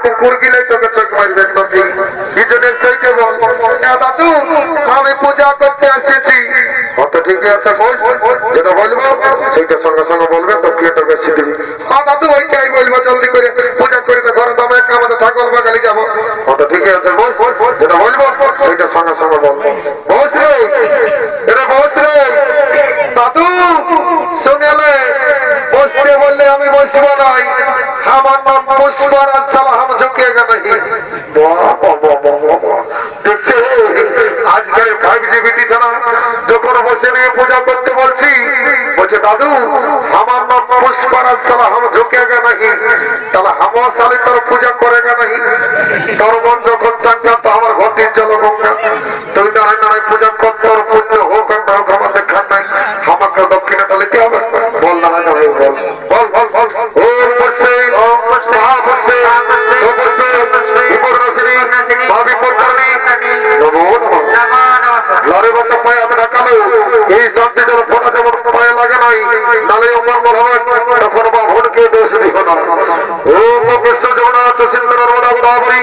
কুকুর গিলে তোকে চোখ মারবে কি জন্য সেইটা বল দাদু আমি পূজা করতে আসেছি অত ঠিকই আছে যেটা বলবো সেইটা সঙ্গে সঙ্গে বলবে তো কে তো বেশি দিবি হ্যাঁ দাদু ওইটাই বলবো জলদি করে পূজা করে তো ঘরে দামে আমাদের ছাগল বাগালি যাবো অত ঠিকই আছে যেটা বলবো সেইটা সঙ্গে সঙ্গে বলবো বস রে এটা বস রে দাদু শুনেলে বসতে বললে আমি বসবো নাই আমার নাম পুষ্পরাজ সালাম ঝুঁকিয়েগা নাকি দেখছে আজকাল 5GB ছাড়া যখন বসে নিয়ে পূজা করতে বলছি বলছে দাদু আমার নাম পুষ্পরাজ সালাম ঝুঁকিয়েগা নাকি তাহলে আমার সালে তোর পূজা করেগা নাকি তোর মন যখন চাঙ্গা তো আমার ঘটির জল গঙ্গা তুই নারায় নারায় পূজা কর তোর পুণ্য হোক আর হোক আমার দেখার নাই আমাকে দক্ষিণে তাহলে কি হবে বল নারায় নারায় বল বল বল বল ও পুষ্পে লড়ে বাচ্চা পায়ে আমি ঢাকালো এই শান্তি যেন ফোটা যেমন পায়ে লাগে নাই নালে অমঙ্গল হবে তখন বাভনকে দোষ দিও না ও বিশ্ব জগন্নাথ সিন্ধুর গোদাবরী